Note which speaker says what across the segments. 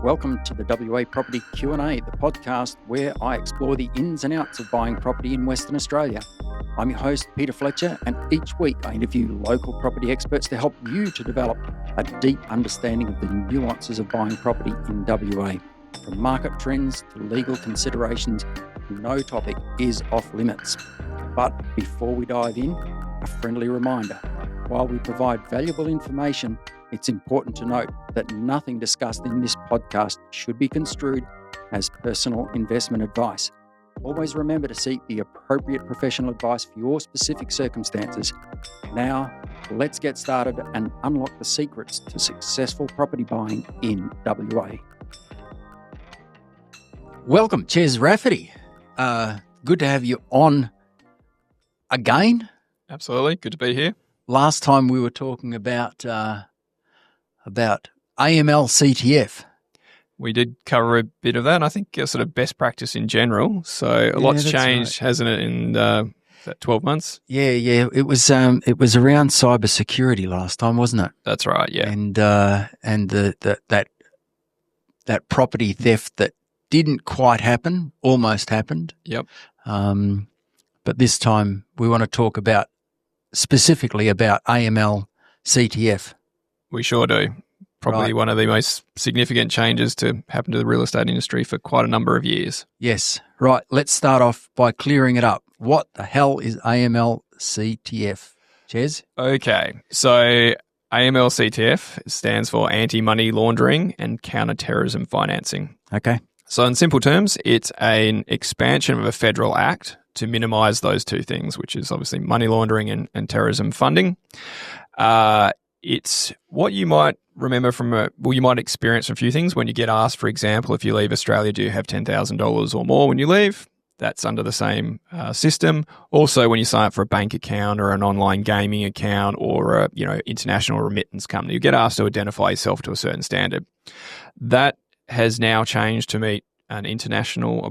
Speaker 1: Welcome to the WA Property Q&A, the podcast where I explore the ins and outs of buying property in Western Australia. I'm your host, Peter Fletcher, and each week I interview local property experts to help you to develop a deep understanding of the nuances of buying property in WA. From market trends to legal considerations, no topic is off limits. But before we dive in, a friendly reminder. While we provide valuable information, it's important to note that nothing discussed in this podcast should be construed as personal investment advice. Always remember to seek the appropriate professional advice for your specific circumstances. Now, let's get started and unlock the secrets to successful property buying in WA. Welcome, Ches Rafferty. Good to have you on again.
Speaker 2: Absolutely. Good to be here.
Speaker 1: Last time we were talking about AML-CTF.
Speaker 2: We did cover a bit of that, and I think sort of best practice in general. So a lot's changed, right, hasn't it, in that 12 months?
Speaker 1: Yeah. It was around cybersecurity last time, wasn't it?
Speaker 2: That's right. Yeah.
Speaker 1: And that property theft that didn't quite happen, almost happened.
Speaker 2: Yep.
Speaker 1: But this time we want to talk specifically about AML-CTF.
Speaker 2: We sure do. Probably one of the most significant changes to happen to the real estate industry for quite a number of years.
Speaker 1: Yes. Right. Let's start off by clearing it up. What the hell is AML-CTF, Ches?
Speaker 2: Okay. So AML-CTF stands for Anti-Money Laundering and Counter-Terrorism Financing.
Speaker 1: Okay.
Speaker 2: So in simple terms, it's an expansion of a federal act to minimise those two things, which is obviously money laundering and terrorism funding. It's what you might remember you might experience from a few things. When you get asked, for example, if you leave Australia, do you have $10,000 or more when you leave? That's under the same system. Also, when you sign up for a bank account or an online gaming account or a international remittance company, you get asked to identify yourself to a certain standard. That has now changed to meet a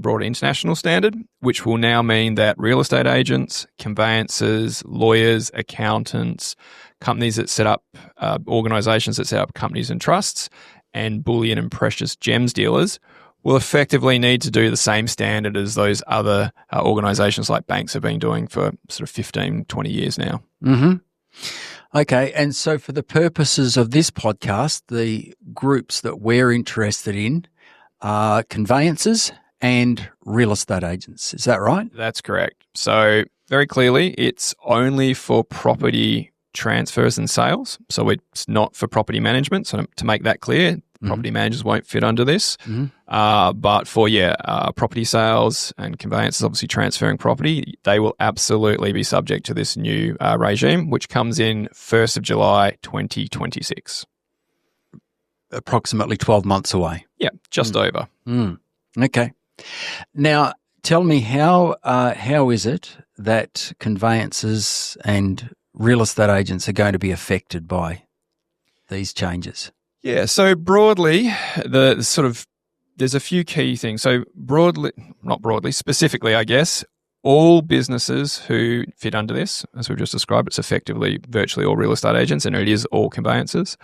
Speaker 2: broader international standard, which will now mean that real estate agents, conveyancers, lawyers, accountants, companies that set up, organisations that set up companies and trusts, and bullion and precious gems dealers will effectively need to do the same standard as those other organisations like banks have been doing for sort of 15, 20 years now.
Speaker 1: Mm-hmm. Okay, and so for the purposes of this podcast, the groups that we're interested in are conveyancers and real estate agents. Is that right?
Speaker 2: That's correct. So very clearly, it's only for property transfers and sales. So it's not for property management. So to make that clear, property managers won't fit under this. But for property sales and conveyancers obviously transferring property, they will absolutely be subject to this new regime, which comes in 1st of July 2026.
Speaker 1: Approximately 12 months away.
Speaker 2: Yeah, just over.
Speaker 1: Okay. Now, tell me how is it that conveyancers and real estate agents are going to be affected by these changes?
Speaker 2: Yeah, so broadly, there's a few key things. So specifically, I guess, all businesses who fit under this, as we've just described, it's effectively virtually all real estate agents, and it is all conveyancers,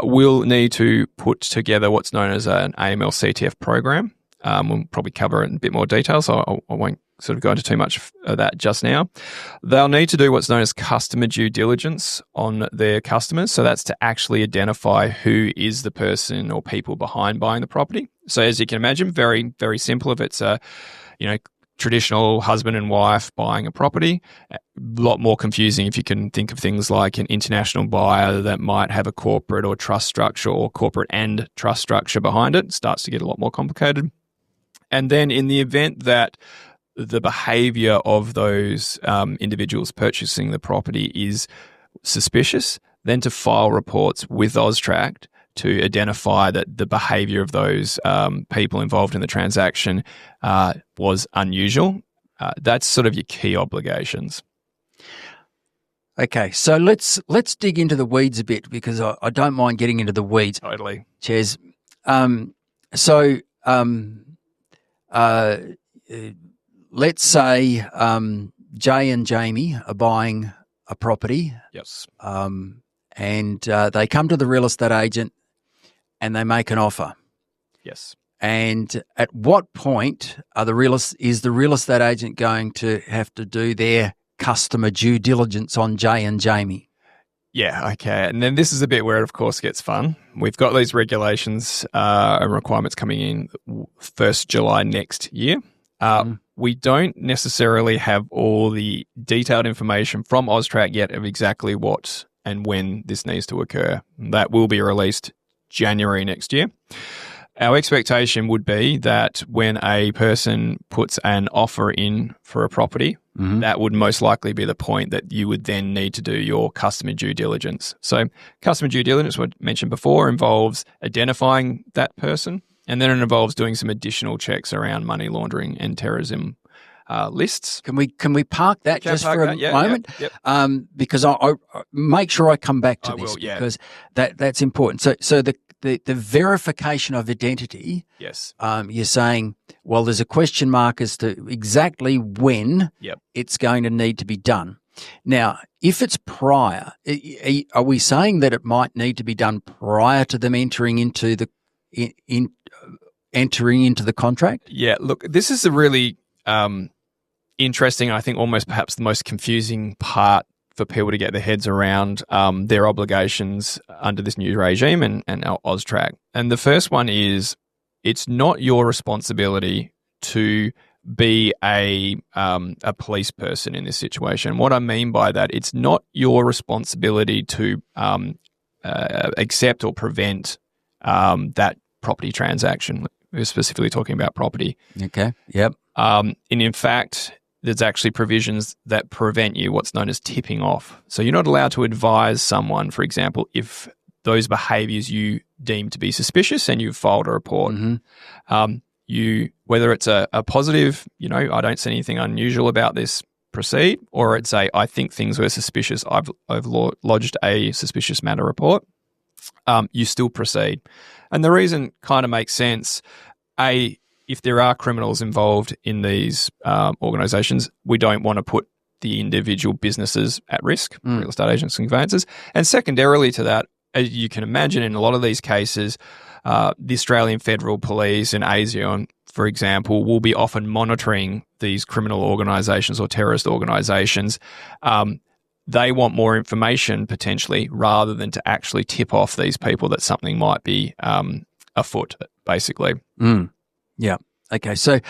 Speaker 2: will need to put together what's known as an AML-CTF program. We'll probably cover it in a bit more detail, so I won't sort of go into too much of that just now. They'll need to do what's known as customer due diligence on their customers. So that's to actually identify who is the person or people behind buying the property. So as you can imagine, very, very simple. If it's a, traditional husband and wife buying a property, a lot more confusing if you can think of things like an international buyer that might have a corporate or trust structure or corporate and trust structure behind it. It starts to get a lot more complicated. And then in the event that the behaviour of those individuals purchasing the property is suspicious, then to file reports with AUSTRAC to identify that the behaviour of those people involved in the transaction was unusual. That's sort of your key obligations.
Speaker 1: Okay, so let's dig into the weeds a bit, because I don't mind getting into the weeds.
Speaker 2: Totally.
Speaker 1: Ches. Let's say Jay and Jamie are buying a property.
Speaker 2: Yes.
Speaker 1: And they come to the real estate agent and they make an offer.
Speaker 2: Yes.
Speaker 1: And at what point is the real estate agent going to have to do their customer due diligence on Jay and Jamie?
Speaker 2: Yeah, okay. And then this is a bit where it, of course, gets fun. We've got these regulations and requirements coming in 1st July next year. We don't necessarily have all the detailed information from AUSTRAC yet of exactly what and when this needs to occur. That will be released January next year. Our expectation would be that when a person puts an offer in for a property, that would most likely be the point that you would then need to do your customer due diligence. So customer due diligence, what I mentioned before, involves identifying that person, and then it involves doing some additional checks around money laundering and terrorism lists.
Speaker 1: Can we park that just for a moment?
Speaker 2: Yep.
Speaker 1: Because I make sure I come back to this because that's important. So the verification of identity.
Speaker 2: Yes.
Speaker 1: You're saying, well, there's a question mark as to exactly when it's going to need to be done. Now, if it's prior, are we saying that it might need to be done prior to them entering into the contract? Yeah.
Speaker 2: Look, this is a really interesting, I think almost perhaps the most confusing part for people to get their heads around their obligations under this new regime and our AUSTRAC. And the first one is, it's not your responsibility to be a police person in this situation. What I mean by that, it's not your responsibility to accept or prevent that property transaction. We're specifically talking about property.
Speaker 1: Okay. Yep.
Speaker 2: And in fact, there's actually provisions that prevent you what's known as tipping off. So you're not allowed to advise someone, for example, if those behaviours you deem to be suspicious and you've filed a report. Whether it's a positive, I don't see anything unusual about this, proceed, or it's I think things were suspicious, I've lodged a suspicious matter report, you still proceed. And the reason kind of makes sense. If there are criminals involved in these organisations, we don't want to put the individual businesses at risk, real estate agents and conveyancers. And secondarily to that, as you can imagine, in a lot of these cases, the Australian Federal Police and ASIO, for example, will be often monitoring these criminal organisations or terrorist organisations. They want more information potentially rather than to actually tip off these people that something might be afoot, basically.
Speaker 1: Yeah. Okay. So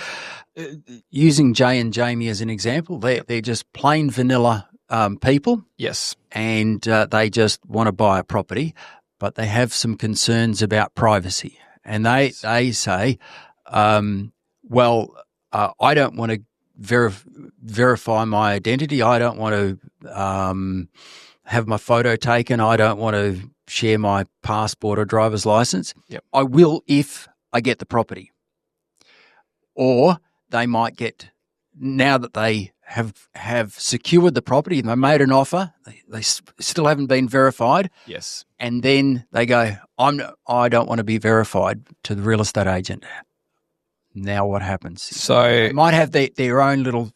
Speaker 1: using Jay and Jamie as an example, they're just plain vanilla people.
Speaker 2: Yes.
Speaker 1: And they just want to buy a property, but they have some concerns about privacy. And they say, I don't want to verify my identity. I don't want to have my photo taken. I don't want to share my passport or driver's license.
Speaker 2: Yep.
Speaker 1: I will if I get the property. Or they might get, now that they have secured the property and they made an offer, they still haven't been verified.
Speaker 2: Yes.
Speaker 1: And then they go, I don't want to be verified to the real estate agent. Now what happens?
Speaker 2: So
Speaker 1: they might have their own little,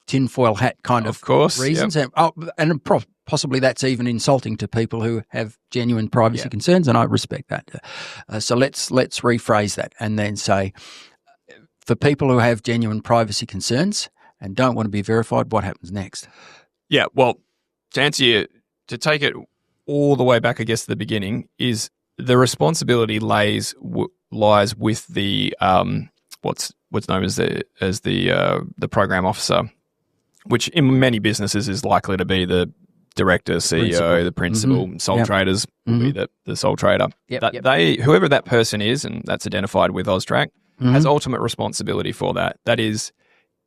Speaker 1: tinfoil hat kind of reasons.
Speaker 2: Yep.
Speaker 1: And possibly that's even insulting to people who have genuine privacy concerns, and I respect that. So let's rephrase that and then say, for people who have genuine privacy concerns and don't want to be verified, what happens next?
Speaker 2: Yeah, well, to answer you, to take it all the way back, I guess, to the beginning, is the responsibility lies with the what's known as the program officer, which in many businesses is likely to be the director, CEO, the principal, sole traders will be the sole trader. Whoever that person is, and that's identified with AUSTRAC, has ultimate responsibility for that. That is,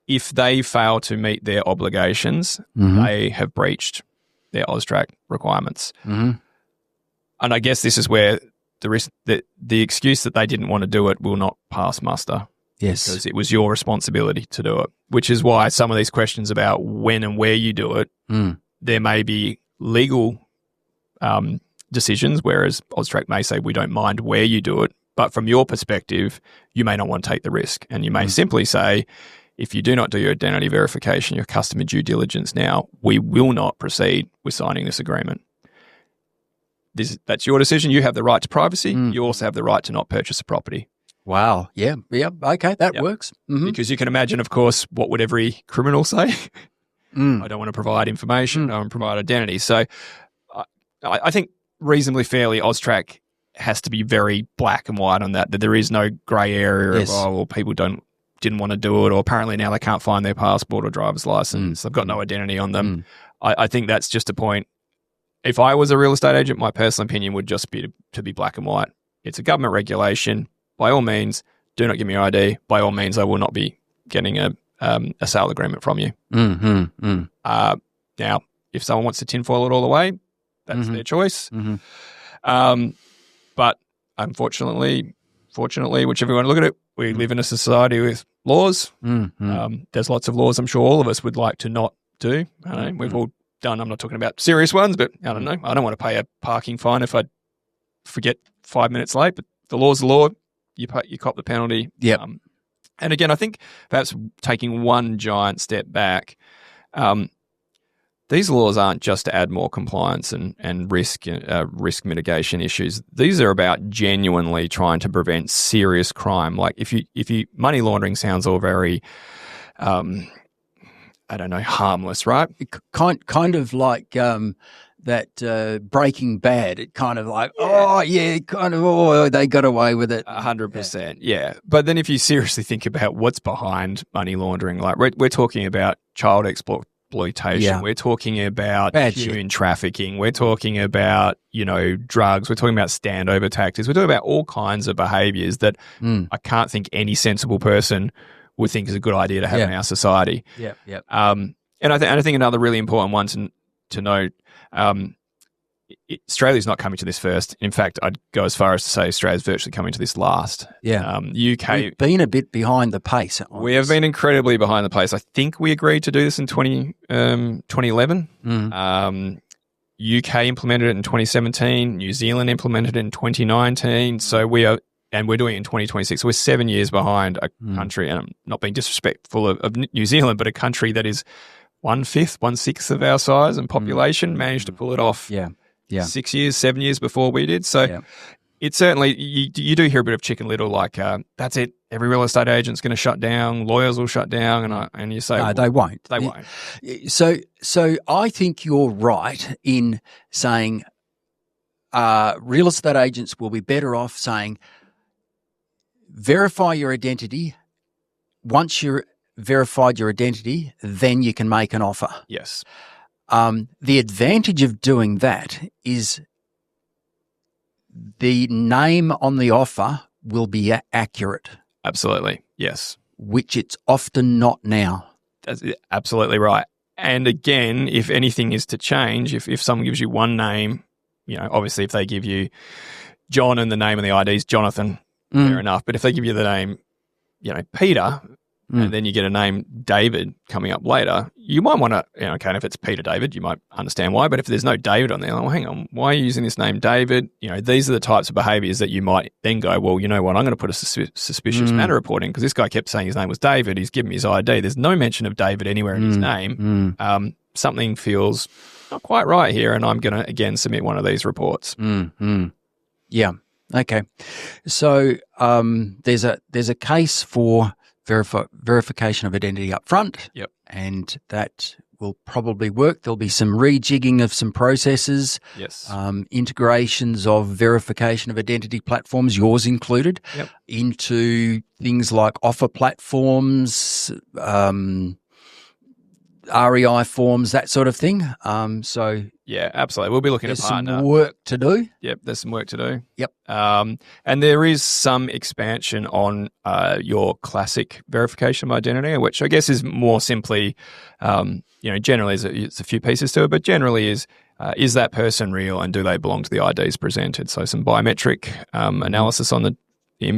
Speaker 2: if they fail to meet their obligations, they have breached their AUSTRAC requirements. And I guess this is where the excuse that they didn't want to do it will not pass muster.
Speaker 1: Yes.
Speaker 2: Because it was your responsibility to do it, which is why some of these questions about when and where you do it, there may be legal decisions, whereas AUSTRAC may say we don't mind where you do it. But from your perspective, you may not want to take the risk. And you may simply say, if you do not do your identity verification, your customer due diligence now, we will not proceed with signing this agreement. That's your decision. You have the right to privacy. You also have the right to not purchase a property.
Speaker 1: Wow. Yeah. Okay, that
Speaker 2: Yep.
Speaker 1: works. Mm-hmm.
Speaker 2: Because you can imagine, of course, what would every criminal say? I don't want to provide information. I don't want to provide identity. So I think reasonably fairly, AUSTRAC has to be very black and white on that there is no grey area of, well, people didn't want to do it, or apparently now they can't find their passport or driver's license. They've got no identity on them. I think that's just a point. If I was a real estate agent, my personal opinion would just be to be black and white. It's a government regulation. By all means, do not give me your ID. By all means, I will not be getting a sale agreement from you. Now, if someone wants to tinfoil it all away, that's their choice. But unfortunately, fortunately, whichever you want to look at it, we live in a society with laws. There's lots of laws I'm sure all of us would like to not do. We've all done, I'm not talking about serious ones, but I don't know. I don't want to pay a parking fine if I forget 5 minutes late, but the law's the law. You cop the penalty. And again, I think perhaps taking one giant step back, these laws aren't just to add more compliance and risk mitigation issues. These are about genuinely trying to prevent serious crime. Like if you money laundering sounds all very, I don't know, harmless, right?
Speaker 1: Kind of like that Breaking Bad. It kind of like, they got away with it.
Speaker 2: 100%, yeah. But then if you seriously think about what's behind money laundering, like we're talking about child exploitation. We're talking about human trafficking. We're talking about, drugs. We're talking about standover tactics. We're talking about all kinds of behaviours that I can't think any sensible person would think is a good idea to have in our society. And I think another really important one to note, Australia's not coming to this first. In fact, I'd go as far as to say Australia's virtually coming to this last. UK,
Speaker 1: we've been a bit behind the pace.
Speaker 2: We have been incredibly behind the pace. I think we agreed to do this in 2011. UK implemented it in 2017. New Zealand implemented it in 2019. So we're doing it in 2026. So we're 7 years behind a country, and I'm not being disrespectful of New Zealand, but a country that is 1/5, 1/6 of our size and population managed to pull it off 6 years, 7 years before we did. So it's certainly, you do hear a bit of Chicken Little, like, that's it, every real estate agent's going to shut down, lawyers will shut down, and you say,
Speaker 1: no, they won't.
Speaker 2: They won't.
Speaker 1: So I think you're right in saying real estate agents will be better off saying, verify your identity. Once you're verified your identity, then you can make an offer.
Speaker 2: Yes.
Speaker 1: The advantage of doing that is the name on the offer will be accurate.
Speaker 2: Absolutely. Yes.
Speaker 1: Which it's often not now.
Speaker 2: That's absolutely right. And again, if anything is to change, if someone gives you one name, obviously if they give you John and the name and the ID is Jonathan, fair enough. But if they give you the name, Peter, and then you get a name David coming up later, you might want to, and if it's Peter David, you might understand why. But if there's no David on there, well, hang on, why are you using this name David? These are the types of behaviours that you might then go, well, you know what, I'm going to put a suspicious matter report in because this guy kept saying his name was David. He's given me his ID. There's no mention of David anywhere in his name. Something feels not quite right here, and I'm going to, again, submit one of these reports.
Speaker 1: Yeah. Okay. So there's a case for verification of identity up front.
Speaker 2: Yep.
Speaker 1: And that will probably work. There'll be some rejigging of some processes.
Speaker 2: Yes.
Speaker 1: Integrations of verification of identity platforms, yours included, into things like offer platforms, REI forms, that sort of thing.
Speaker 2: Yeah, absolutely. We'll be looking at partner.
Speaker 1: There's some work to do.
Speaker 2: Yep, there's some work to do.
Speaker 1: Yep.
Speaker 2: And there is some expansion on your classic verification of identity, which I guess is more simply, generally it's a few pieces to it, but generally is that person real and do they belong to the IDs presented? So some biometric analysis on the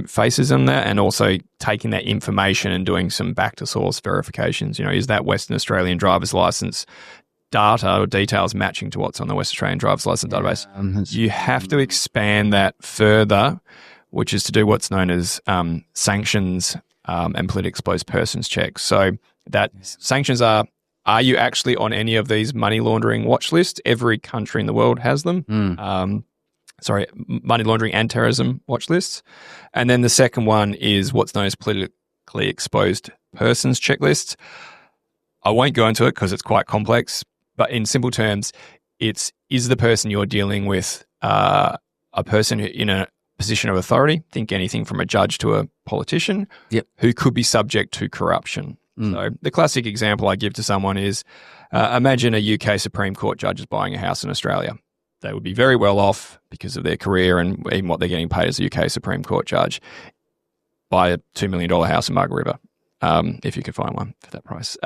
Speaker 2: faces on that, and also taking that information and doing some back to source verifications. Is that Western Australian driver's license data or details matching to what's on the Western Australian driver's license database? You have to expand that further, which is to do what's known as sanctions and politically exposed persons checks. So that sanctions are you actually on any of these money laundering watch lists? Every country in the world has them. money laundering and terrorism watch lists. And then the second one is what's known as politically exposed persons checklists. I won't go into it because it's quite complex, but in simple terms, is the person you're dealing with a person in a position of authority, think anything from a judge to a politician, who could be subject to corruption. So the classic example I give to someone is imagine a UK Supreme Court judge is buying a house in Australia. They would be very well off because of their career and even what they're getting paid as a UK Supreme Court judge. Buy a $2 million house in Margaret River, if you could find one for that price.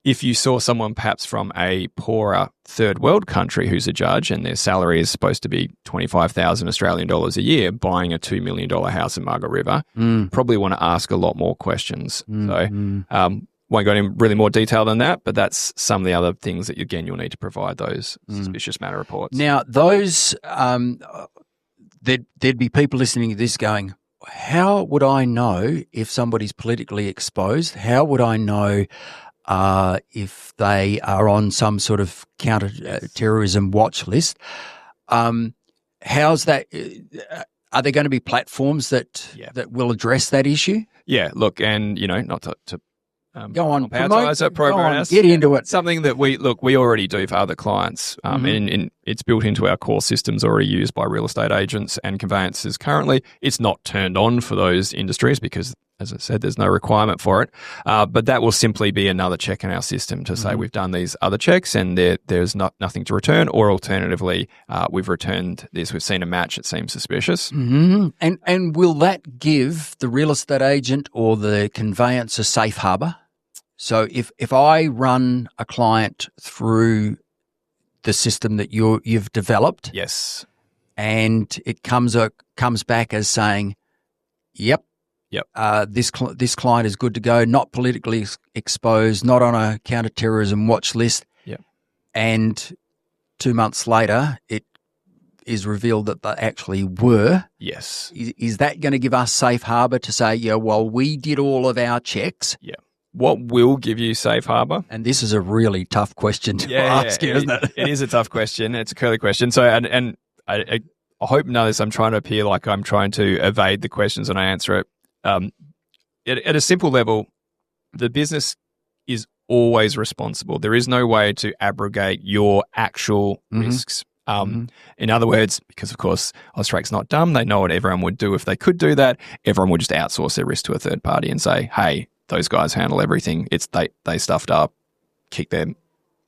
Speaker 2: If you saw someone perhaps from a poorer third world country who's a judge and their salary is supposed to be 25,000 Australian dollars a year, buying a $2 million house in Margaret River, probably want to ask a lot more questions. Won't go into really more detail than that, but that's some of the other things that, again, you'll need to provide those suspicious matter reports.
Speaker 1: Now, those, there'd be people listening to this going, how would I know if somebody's politically exposed? How would I know if they are on some sort of counter-terrorism watch list? How's that? Are there going to be platforms that will address that issue?
Speaker 2: Yeah, look, and, not to
Speaker 1: go on,
Speaker 2: promote that program.
Speaker 1: Get into it.
Speaker 2: Something that we already do for other clients, and it's built into our core systems, already used by real estate agents and conveyancers currently. It's not turned on for those industries because, as I said, there's no requirement for it. But that will simply be another check in our system to say we've done these other checks and there's nothing to return, or alternatively, we've returned this, we've seen a match, it seems suspicious.
Speaker 1: And will that give the real estate agent or the conveyancer safe harbour? So if I run a client through the system that you've developed,
Speaker 2: yes,
Speaker 1: and it comes back as saying, yep, this client is good to go, not politically exposed, not on a counter-terrorism watch list, and 2 months later it is revealed that they actually were.
Speaker 2: Yes,
Speaker 1: is that going to give us safe harbour to say, we did all of our checks?
Speaker 2: Yeah. What will give you safe harbour?
Speaker 1: And this is a really tough question to ask, isn't it?
Speaker 2: It is a tough question. It's a curly question. So, and I hope none of this I'm trying to appear like I'm trying to evade the questions when I answer it. At a simple level, the business is always responsible. There is no way to abrogate your actual risks. In other words, because of course AUSTRAC's not dumb, they know what everyone would do if they could do that. Everyone would just outsource their risk to a third party and say, hey, those guys handle everything. It's they stuffed up, kick them,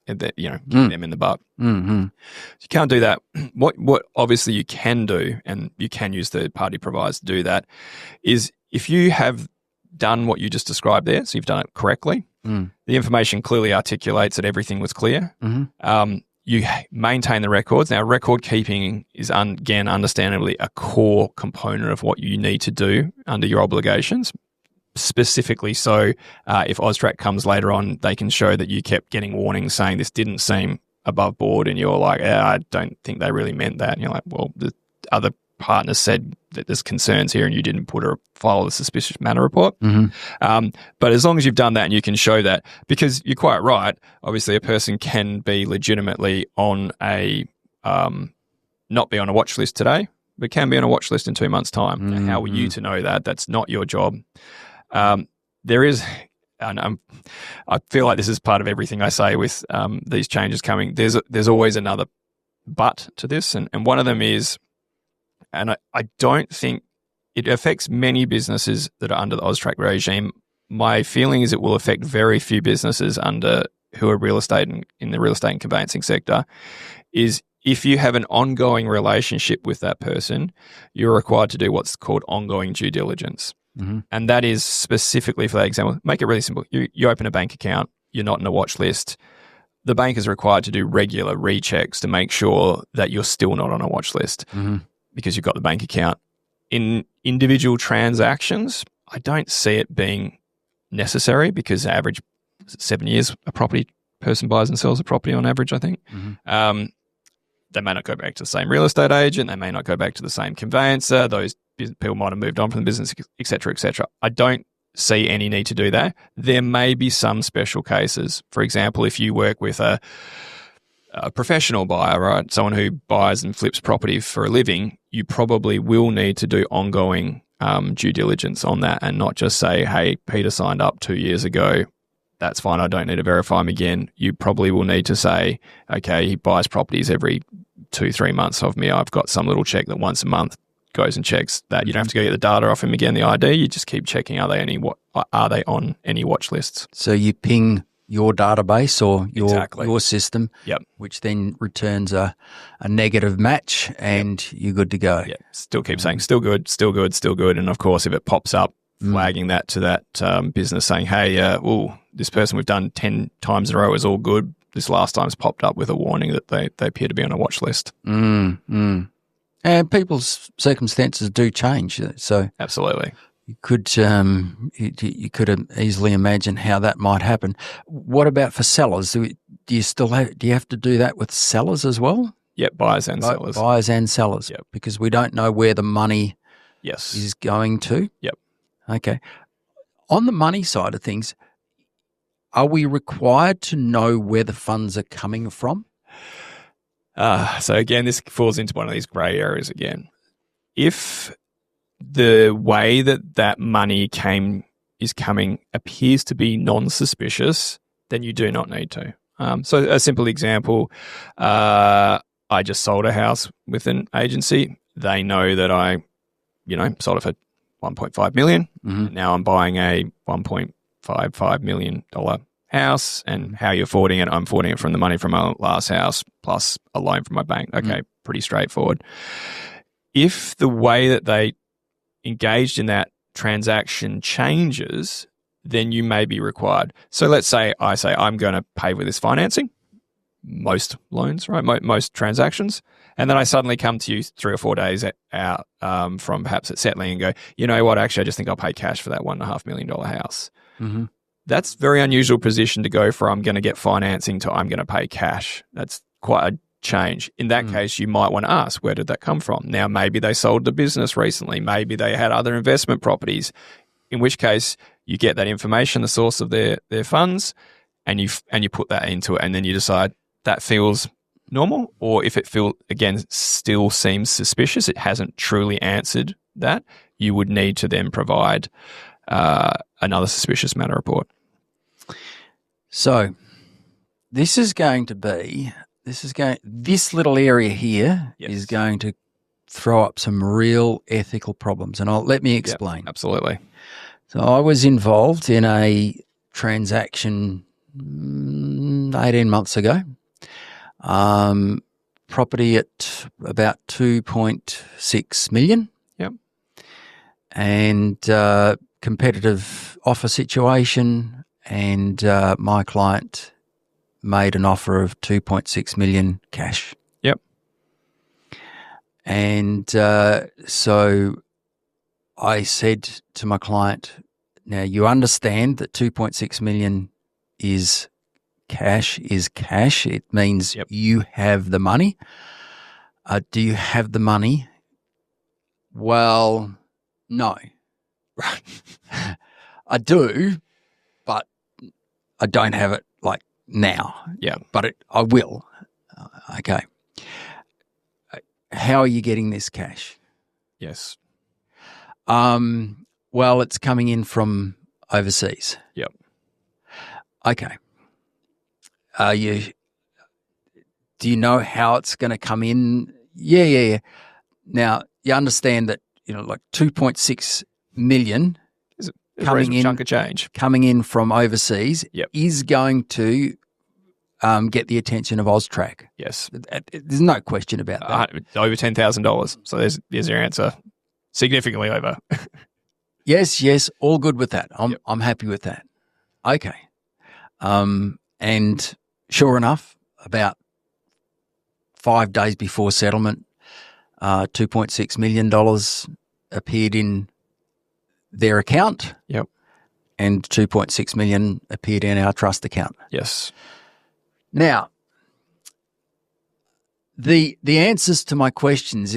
Speaker 2: kick them in the butt. You can't do that. What obviously you can do, and you can use third party providers to do that, is if you have done what you just described there, so you've done it correctly, the information clearly articulates that everything was clear. You maintain the records. Now, record keeping is, again, understandably a core component of what you need to do under your obligations. Specifically, so if AUSTRAC comes later on, they can show that you kept getting warnings saying this didn't seem above board, and you're like, I don't think they really meant that. And you're like, well, the other partners said that there's concerns here and you didn't file a suspicious matter report. But as long as you've done that and you can show that, because you're quite right, obviously a person can be legitimately on not be on a watch list today, but can be on a watch list in 2 months' time. Now, how are you to know that? That's not your job. There is, and I feel like this is part of everything I say with these changes coming. There's always another but to this, and one of them is, and I don't think it affects many businesses that are under the AUSTRAC regime. My feeling is it will affect very few businesses who are real estate and in the real estate and conveyancing sector. Is if you have an ongoing relationship with that person, you're required to do what's called ongoing due diligence. And that is specifically for that example. Make it really simple. You open a bank account, you're not on a watch list. The bank is required to do regular rechecks to make sure that you're still not on a watch list because you've got the bank account. In individual transactions, I don't see it being necessary because average 7 years a property person buys and sells a property on average, I think. They may not go back to the same real estate agent. They may not go back to the same conveyancer. Those people might have moved on from the business, et cetera, et cetera. I don't see any need to do that. There may be some special cases. For example, if you work with a a professional buyer, right? Someone who buys and flips property for a living, you probably will need to do ongoing due diligence on that and not just say, hey, Peter signed up 2 years ago. That's fine. I don't need to verify him again. You probably will need to say, okay, he buys properties every 2-3 months of me. I've got some little check that once a month goes and checks that. You don't have to go get the data off him again, the ID. You just keep checking, are they on any watch lists?
Speaker 1: So you ping your database or your system,
Speaker 2: Yep.
Speaker 1: which then returns a negative match, and you're good to go.
Speaker 2: Yeah, still keep saying still good, still good, still good. And of course, if it pops up, flagging that to that business saying, hey, this person we've done 10 times in a row is all good. This last time's popped up with a warning that they appear to be on a watch list.
Speaker 1: And people's circumstances do change. So
Speaker 2: absolutely.
Speaker 1: You could you could easily imagine how that might happen. What about for sellers? Do you have to do that with sellers as well?
Speaker 2: Yep, buyers and sellers.
Speaker 1: Buyers and sellers.
Speaker 2: Yep.
Speaker 1: Because we don't know where the money is going to.
Speaker 2: Yep.
Speaker 1: Okay. On the money side of things, are we required to know where the funds are coming from?
Speaker 2: So again, this falls into one of these grey areas again. If the way that money is coming appears to be non-suspicious, then you do not need to. So a simple example, I just sold a house with an agency. They know that I, sold it for $1.5 million. Mm-hmm. Now I'm buying a $1.55 million house, and how you're forwarding it, I'm forwarding it from the money from my last house plus a loan from my bank. Okay, pretty straightforward. If the way that they engaged in that transaction changes, then you may be required. So let's say I say I'm going to pay with this financing, most loans, right? Most transactions. And then I suddenly come to you 3 or 4 days out from perhaps at settling and go, you know what, actually I just think I'll pay cash for that $1.5 million house. Mm-hmm. That's a very unusual position to go from I'm going to get financing to I'm going to pay cash. That's quite a change. In that case, you might want to ask, where did that come from? Now, maybe they sold the business recently. Maybe they had other investment properties, in which case you get that information, the source of their funds, and you put that into it, and then you decide that feels normal, or if it still seems suspicious, it hasn't truly answered that, you would need to then provide another suspicious matter report.
Speaker 1: So this little area here is going to throw up some real ethical problems, and let me explain.
Speaker 2: Yep, absolutely.
Speaker 1: So I was involved in a transaction 18 months ago. Property at about 2.6 million.
Speaker 2: Yep.
Speaker 1: And competitive offer situation, and my client made an offer of 2.6 million cash.
Speaker 2: Yep.
Speaker 1: And so I said to my client, now you understand that 2.6 million is cash. It means you have the money. Do you have the money? Well, no. I do, but I don't have it like now.
Speaker 2: Yeah.
Speaker 1: But I will. Okay. How are you getting this cash?
Speaker 2: Yes.
Speaker 1: Well, it's coming in from overseas.
Speaker 2: Yep.
Speaker 1: Okay. Do you know how it's going to come in? Yeah. Now, you understand that, like 2.6 million
Speaker 2: coming in, chunk of change
Speaker 1: coming in from overseas is going to get the attention of AUSTRAC.
Speaker 2: Yes.
Speaker 1: There's no question about that.
Speaker 2: Over $10,000. So there's your answer. Significantly over.
Speaker 1: Yes, all good with that. I'm happy with that. Okay. And sure enough, about 5 days before settlement, $2.6 million appeared in their account.
Speaker 2: Yep.
Speaker 1: And 2.6 million appeared in our trust account.
Speaker 2: Yes.
Speaker 1: Now, the answers to my questions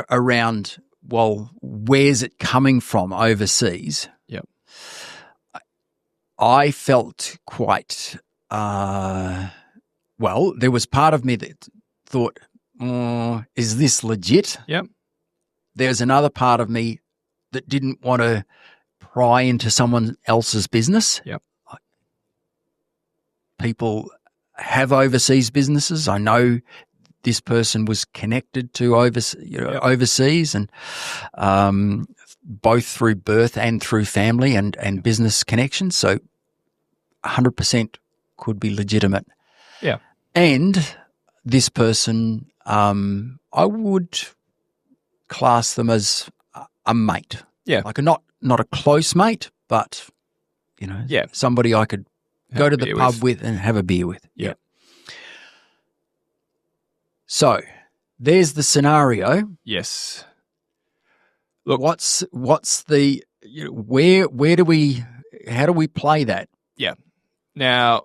Speaker 1: around, well, where's it coming from overseas?
Speaker 2: Yep.
Speaker 1: I felt quite Well, there was part of me that thought, is this legit?
Speaker 2: Yep.
Speaker 1: There's another part of me that didn't want to pry into someone else's business.
Speaker 2: Yep.
Speaker 1: People have overseas businesses. I know this person was connected to overseas and both through birth and through family and business connections. So 100% could be legitimate.
Speaker 2: Yeah.
Speaker 1: And this person, I would class them as a mate.
Speaker 2: Yeah.
Speaker 1: Like not a close mate, but, somebody I could go to the pub with and have a beer with.
Speaker 2: Yeah.
Speaker 1: So there's the scenario.
Speaker 2: Yes.
Speaker 1: Look, what's the, how do we play that?
Speaker 2: Yeah. Now,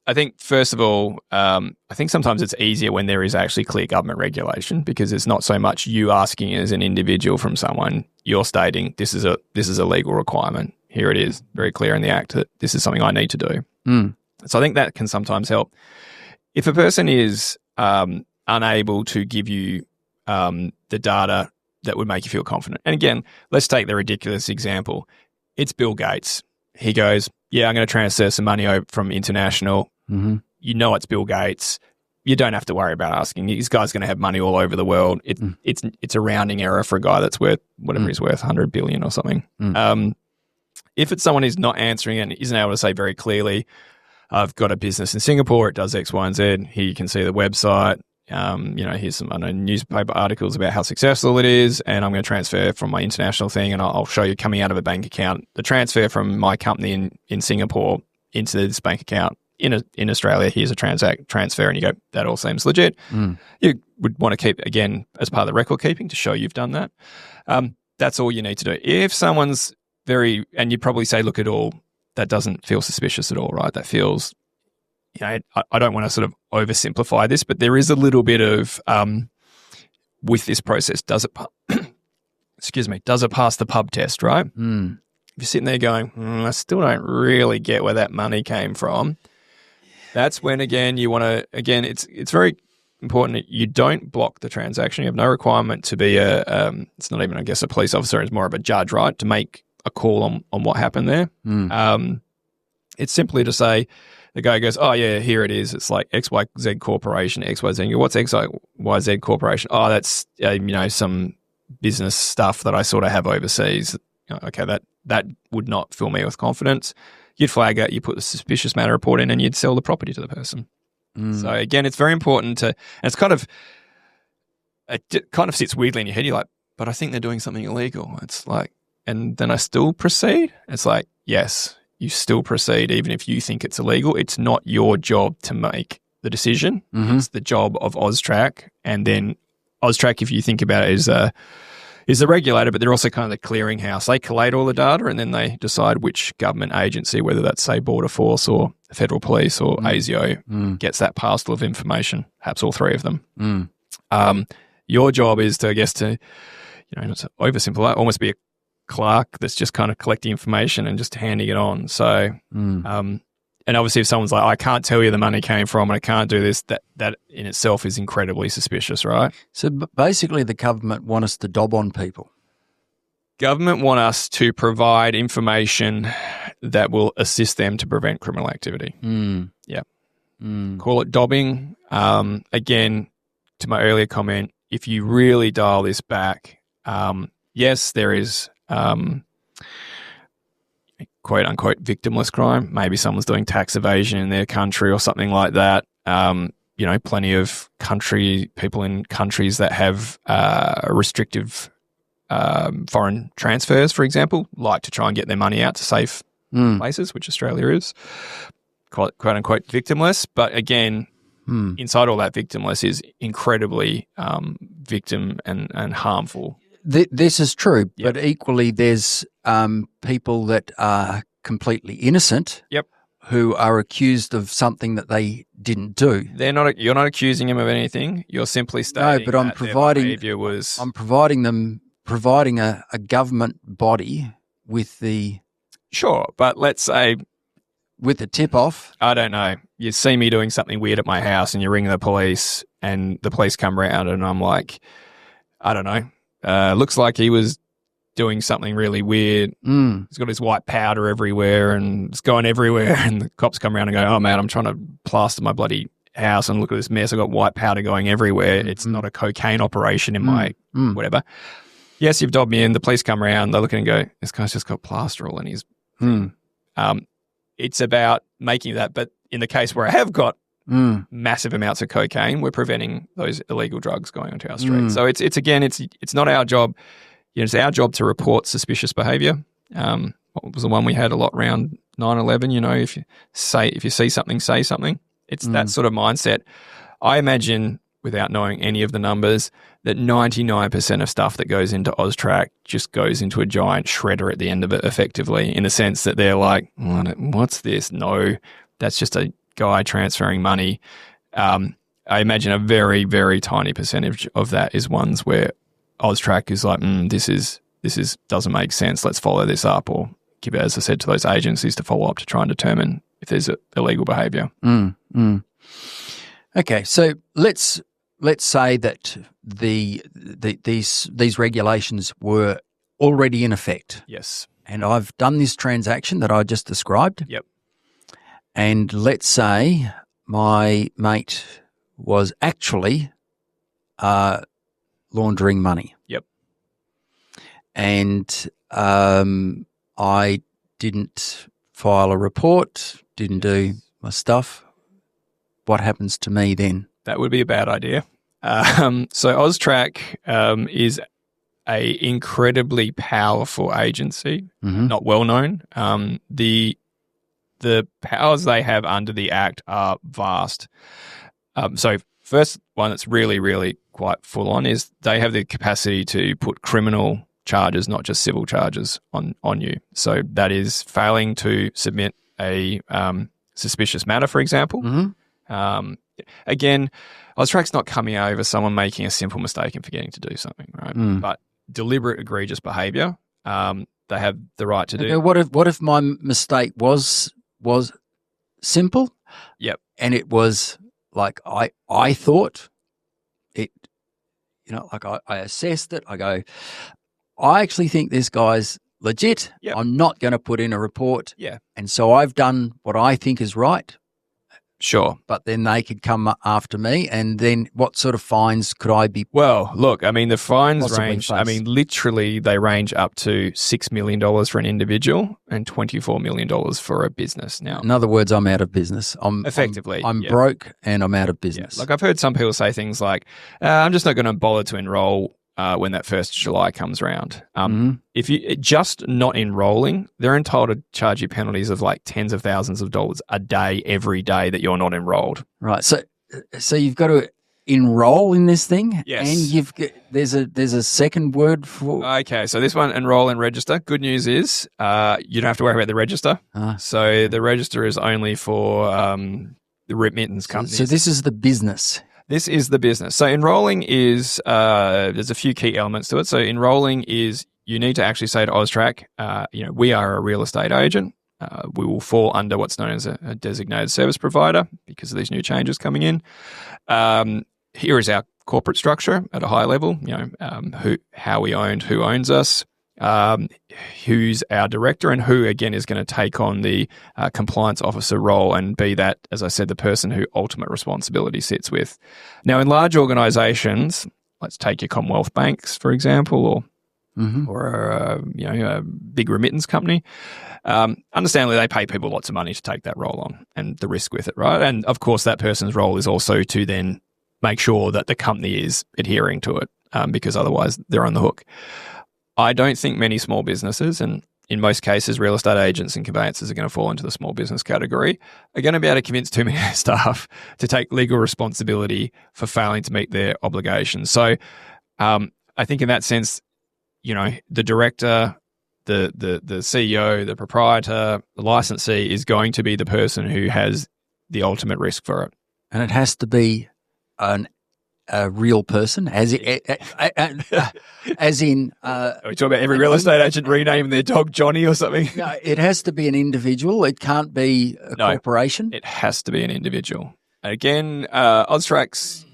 Speaker 2: I think first of all, I think sometimes it's easier when there is actually clear government regulation, because it's not so much you asking as an individual from someone. You're stating this is a legal requirement. Here it is, very clear in the Act that this is something I need to do. So I think that can sometimes help. If a person is unable to give you the data that would make you feel confident, and again, let's take the ridiculous example. It's Bill Gates. He goes, "Yeah, I'm going to transfer some money over from international."
Speaker 1: Mm-hmm.
Speaker 2: You know it's Bill Gates. You don't have to worry about asking. This guy's going to have money all over the world. It's a rounding error for a guy that's worth whatever he's worth, 100 billion or something. If it's someone who's not answering and isn't able to say very clearly, "I've got a business in Singapore. It does X, Y, and Z. Here you can see the website. Here's some newspaper articles about how successful it is, and I'm going to transfer from my international thing, and I'll show you coming out of a bank account the transfer from my company in Singapore into this bank account in Australia. Here's a transfer," and you go, "That all seems legit." You would want to keep, again, as part of the record keeping to show you've done that. That's all you need to do. If someone's and you'd probably say, "Look, at all that doesn't feel suspicious at all, right? That feels." I don't want to sort of oversimplify this, but there is a little bit of with this process. Does it pass the pub test, right? If you're sitting there going, "I still don't really get where that money came from," that's when, again, you want to, it's very important that you don't block the transaction. You have no requirement to be it's not even, I guess, a police officer. It's more of a judge, right? To make a call on what happened there. It's simply to say, the guy goes, "Oh, yeah, here it is. It's like XYZ Corporation, XYZ. What's XYZ Corporation? Oh, that's, some business stuff that I sort of have overseas." Okay, that would not fill me with confidence. You'd flag it, you put the suspicious matter report in, and you'd sell the property to the person. So, again, it's very important and it kind of sits weirdly in your head. You're like, "But I think they're doing something illegal." It's like, and then I still proceed? It's like, yes, you still proceed even if you think it's illegal. It's not your job to make the decision. It's the job of AUSTRAC. And then AUSTRAC, if you think about it, is the regulator, but they're also kind of the clearinghouse. They collate all the data and then they decide which government agency, whether that's, say, Border Force or Federal Police or ASIO, gets that parcel of information, perhaps all three of them. Your job is to, I guess, not to oversimplify, almost be a clerk that's just kind of collecting information and just handing it on. So, and obviously if someone's like, "I can't tell you the money came from and I can't do this," that in itself is incredibly suspicious, right?
Speaker 1: So basically the government want us to dob on people.
Speaker 2: Government want us to provide information that will assist them to prevent criminal activity. Yeah. Call it dobbing. Again, to my earlier comment, if you really dial this back, yes, there is quote unquote victimless crime. Maybe someone's doing tax evasion in their country or something like that. Plenty of people in countries that have restrictive foreign transfers, for example, like to try and get their money out to safe places, which Australia is, quote unquote victimless. But again, inside all that, victimless is incredibly victim and harmful.
Speaker 1: This is true, but equally there's people that are completely innocent who are accused of something that they didn't do.
Speaker 2: You're not accusing them of anything. You're simply stating
Speaker 1: no, but I'm
Speaker 2: that
Speaker 1: providing,
Speaker 2: their behaviour was...
Speaker 1: I'm providing a government body with the...
Speaker 2: Sure, but let's say...
Speaker 1: with the tip-off?
Speaker 2: I don't know. You see me doing something weird at my house and you ring the police and the police come around and I'm like, I don't know. Looks like he was doing something really weird. He's got his white powder everywhere and it's going everywhere. And the cops come around and go, oh, man, I'm trying to plaster my bloody house and look at this mess. I've got white powder going everywhere. It's not a cocaine operation in my whatever. Yes, you've dobbed me in. The police come around. They look and go, this guy's just got plaster all in his it's about making that. But in the case where I have got massive amounts of cocaine, we're preventing those illegal drugs going onto our street. So it's not our job. It's our job to report suspicious behaviour. What was the one we had a lot around 9/11? If you see something, say something. It's that sort of mindset. I imagine, without knowing any of the numbers, that 99% of stuff that goes into AUSTRAC just goes into a giant shredder at the end of it, effectively, in the sense that they're like, what's this? No, that's just a guy transferring money. I imagine a very, very tiny percentage of that is ones where AUSTRAC is like, this doesn't make sense. Let's follow this up, or give it, as I said, to those agencies to follow up to try and determine if there's illegal behaviour.
Speaker 1: Okay, so let's say that these regulations were already in effect.
Speaker 2: Yes.
Speaker 1: And I've done this transaction that I just described.
Speaker 2: Yep.
Speaker 1: And let's say my mate was actually laundering money.
Speaker 2: Yep.
Speaker 1: And I didn't file a report, didn't do my stuff. What happens to me then?
Speaker 2: That would be a bad idea. So AUSTRAC is a incredibly powerful agency, not well known. The powers they have under the Act are vast. So first one that's really, really quite full on is they have the capacity to put criminal charges, not just civil charges, on you. So that is failing to submit a suspicious matter, for example. Again, AUSTRAC's not coming over someone making a simple mistake and forgetting to do something, right? But deliberate, egregious behaviour, they have the right to do.
Speaker 1: Okay, what if my mistake was simple?
Speaker 2: Yep.
Speaker 1: And it was like I thought it, like I assessed it. I go, I actually think this guy's legit.
Speaker 2: Yep.
Speaker 1: I'm not going to put in a report.
Speaker 2: Yeah.
Speaker 1: And so I've done what I think is right.
Speaker 2: Sure.
Speaker 1: But then they could come after me, and then what sort of fines could I be?
Speaker 2: Well, look, I mean, the fines range,
Speaker 1: face?
Speaker 2: literally they range up to $6 million for an individual and $24 million for a business now.
Speaker 1: In other words, I'm out of business. I'm broke and I'm out of business.
Speaker 2: Yeah. Like I've heard some people say things like, I'm just not going to bother to enroll when that 1st July comes around. If you just not enrolling, they're entitled to charge you penalties of like tens of thousands of dollars a day, every day that you're not enrolled.
Speaker 1: Right. So you've got to enroll in this thing.
Speaker 2: Yes.
Speaker 1: And there's a second word for.
Speaker 2: Okay. So this one, enroll and register. Good news is you don't have to worry about the register. So the register is only for the remittance companies.
Speaker 1: So this is the business.
Speaker 2: This is the business. So enrolling is, there's a few key elements to it. So enrolling is you need to actually say to AUSTRAC, we are a real estate agent. We will fall under what's known as a designated service provider because of these new changes coming in. Here is our corporate structure at a high level, how we owned, who owns us, who's our director, and who, again, is going to take on the compliance officer role and be that, as I said, the person who ultimate responsibility sits with. Now, in large organisations, let's take your Commonwealth banks, for example, or a big remittance company. Understandably, they pay people lots of money to take that role on and the risk with it, right? And of course, that person's role is also to then make sure that the company is adhering to it, because otherwise they're on the hook. I don't think many small businesses, and in most cases, real estate agents and conveyancers are going to fall into the small business category, are going to be able to convince too many staff to take legal responsibility for failing to meet their obligations. So I think in that sense, the director, the CEO, the proprietor, the licensee is going to be the person who has the ultimate risk for it.
Speaker 1: And it has to be an a real person, as in,
Speaker 2: Are we talking about every real estate agent renaming their dog Johnny or something?
Speaker 1: no, it has to be an individual. It can't be a corporation.
Speaker 2: It has to be an individual. Again, AUSTRAC's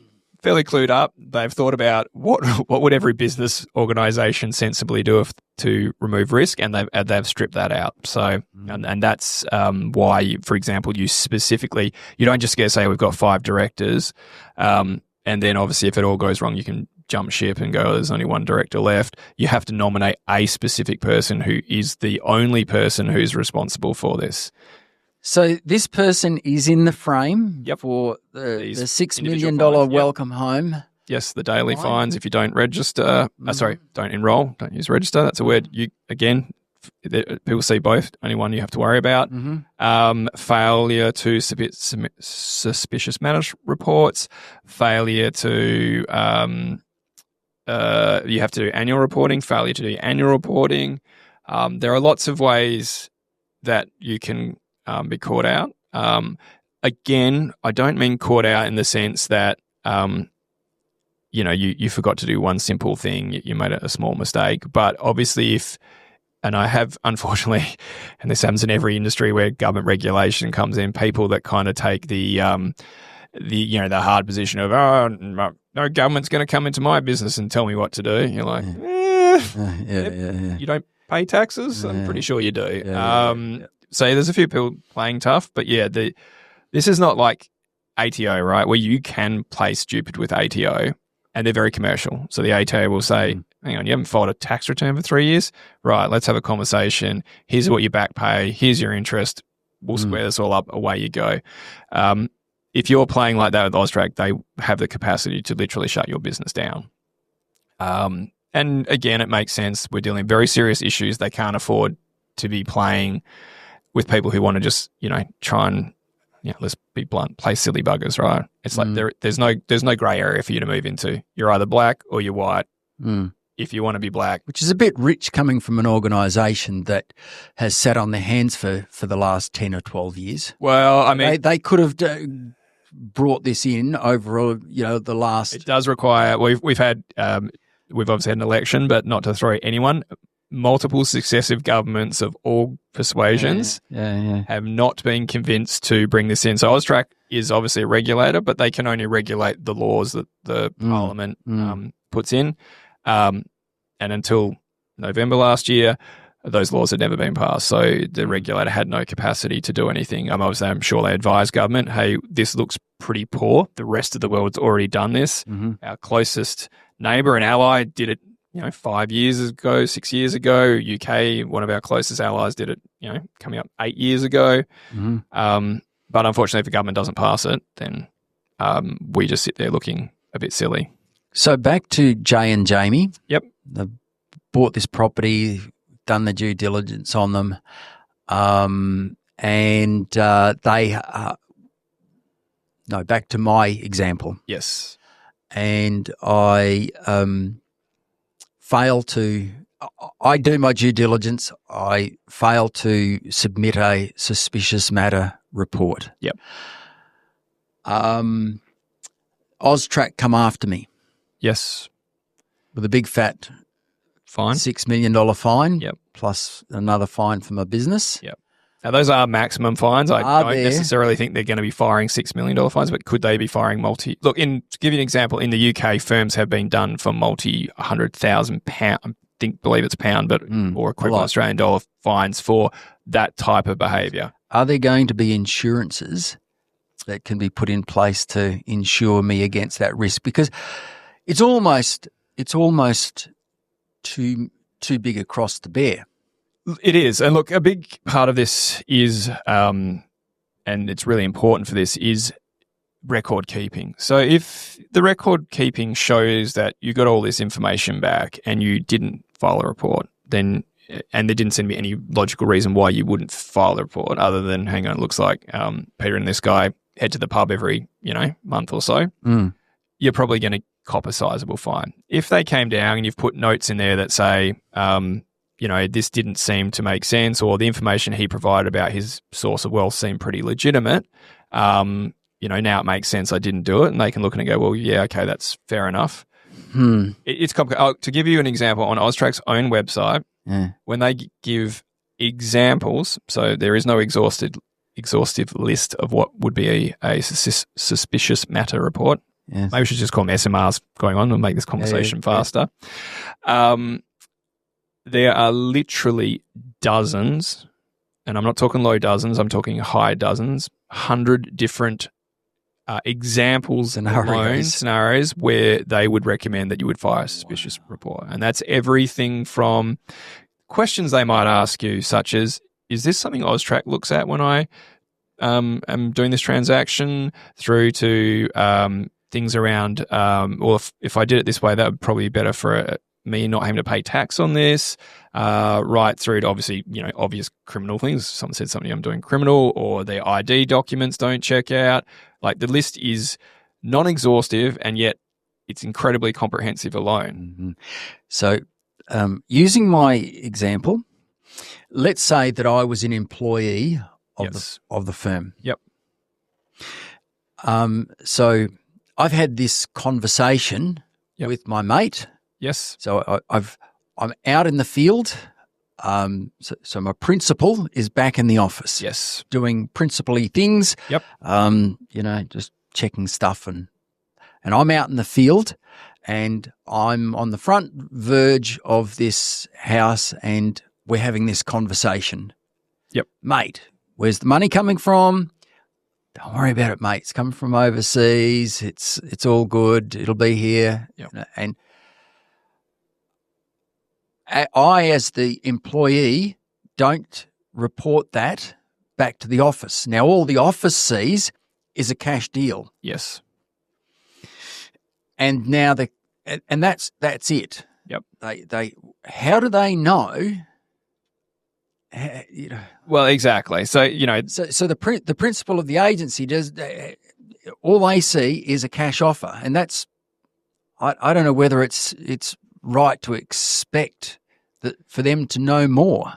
Speaker 2: fairly clued up. They've thought about what would every business organisation sensibly do to remove risk, and they've stripped that out. So, and that's why, for example, you don't just say we've got 5 directors, and then obviously if it all goes wrong, you can jump ship and go, there's only one director left. You have to nominate a specific person who is the only person who's responsible for this.
Speaker 1: So this person is in the frame
Speaker 2: Yep.
Speaker 1: for the $6 million
Speaker 2: fines.
Speaker 1: welcome home.
Speaker 2: Yes, the daily fines if you don't register. Don't enroll. Don't use register. That's a word. People see both. Only one you have to worry about. Failure to submit suspicious matter reports. Failure to you have to do annual reporting. Failure to do annual reporting. There are lots of ways that you can be caught out. Again, I don't mean caught out in the sense that you forgot to do one simple thing, you made a small mistake. But obviously and I have, unfortunately, and this happens in every industry where government regulation comes in, people that kind of take the hard position of, no government's going to come into my business and tell me what to do. You're like, you don't pay taxes? I'm pretty sure you do. So there's a few people playing tough, but this is not like ATO, right, where you can play stupid with ATO, and they're very commercial. So the ATO will say, hang on, you haven't filed a tax return for 3 years? Right, let's have a conversation. Here's what you back pay. Here's your interest. We'll square this all up. Away you go. If you're playing like that with AUSTRAC, they have the capacity to literally shut your business down. And again, it makes sense. We're dealing with very serious issues. They can't afford to be playing with people who want to just, try and, let's be blunt, play silly buggers, right? It's like there's no grey area for you to move into. You're either black or you're white. If you want to be black.
Speaker 1: Which is a bit rich coming from an organisation that has sat on their hands for the last 10 or 12 years.
Speaker 2: Well, I mean...
Speaker 1: They could have brought this in over, the last...
Speaker 2: It does require... We've obviously had an election, but not to throw anyone. Multiple successive governments of all persuasions have not been convinced to bring this in. So AUSTRAC is obviously a regulator, but they can only regulate the laws that the Parliament puts in. And until November last year, those laws had never been passed. So the regulator had no capacity to do anything. I'm sure they advised government, hey, this looks pretty poor. The rest of the world's already done this. Our closest neighbour and ally did it 5 years ago, 6 years ago. UK, one of our closest allies, did it, coming up 8 years ago. But unfortunately, if the government doesn't pass it, then we just sit there looking a bit silly.
Speaker 1: So back to Jay and Jamie.
Speaker 2: Yep.
Speaker 1: They've bought this property, done the due diligence on them, and back to my example.
Speaker 2: Yes.
Speaker 1: And I I do my due diligence. I fail to submit a suspicious matter report.
Speaker 2: Yep.
Speaker 1: AUSTRAC come after me.
Speaker 2: Yes.
Speaker 1: With a big fat
Speaker 2: fine,
Speaker 1: $6 million fine.
Speaker 2: Yep.
Speaker 1: Plus another fine for my business.
Speaker 2: Yep. Now, those are maximum fines. I don't necessarily think they're going to be firing $6 million fines, but could they be firing multi? Look, to give you an example, in the UK, firms have been done for multi-100,000 believe it's pound, but or equivalent Australian dollar fines for that type of behaviour.
Speaker 1: Are there going to be insurances that can be put in place to insure me against that risk? Because it's almost too big a cross to bear.
Speaker 2: It is. And look, a big part of this is, and it's really important for this, is record keeping. So if the record keeping shows that you got all this information back and you didn't file a report, then, and there didn't seem to be any logical reason why you wouldn't file a report other than, hang on, it looks like Peter and this guy head to the pub every, month or so, you're probably going to cop a sizable fine. If they came down and you've put notes in there that say, this didn't seem to make sense, or the information he provided about his source of wealth seemed pretty legitimate, now it makes sense I didn't do it, and they can look at it and go, well, yeah, okay, that's fair enough. It's complicated. To give you an example, on AUSTRAC's own website, when they give examples, so there is no exhaustive list of what would be a suspicious matter report.
Speaker 1: Yes.
Speaker 2: Maybe we should just call them SMRs going on and make this conversation faster. There are literally dozens, and I'm not talking low dozens, I'm talking high dozens, 100 different examples, scenarios where they would recommend that you would file a suspicious report. And that's everything from questions they might ask you, such as, is this something AUSTRAC looks at when I am doing this transaction, through to things around, well, if I did it this way, that would probably be better for me not having to pay tax on this, right through to obviously, obvious criminal things. Someone said something I'm doing criminal, or their ID documents don't check out. Like, the list is non-exhaustive, and yet it's incredibly comprehensive alone.
Speaker 1: So using my example, let's say that I was an employee of the firm.
Speaker 2: Yep.
Speaker 1: So I've had this conversation with my mate.
Speaker 2: Yes.
Speaker 1: So I'm out in the field. So my principal is back in the office.
Speaker 2: Yes.
Speaker 1: Doing principal-y things.
Speaker 2: Yep.
Speaker 1: Just checking stuff, and I'm out in the field, and I'm on the front verge of this house, and we're having this conversation.
Speaker 2: Yep.
Speaker 1: Mate, where's the money coming from? Don't worry about it, mate. It's coming from overseas. It's all good. It'll be here.
Speaker 2: Yep.
Speaker 1: And I, as the employee, don't report that back to the office. Now, all the office sees is a cash deal.
Speaker 2: Yes.
Speaker 1: And now that's it.
Speaker 2: Yep.
Speaker 1: They how do they know?
Speaker 2: Well, exactly. So
Speaker 1: So the principal of the agency does all they see is a cash offer, and that's I don't know whether it's right to expect that for them to know more.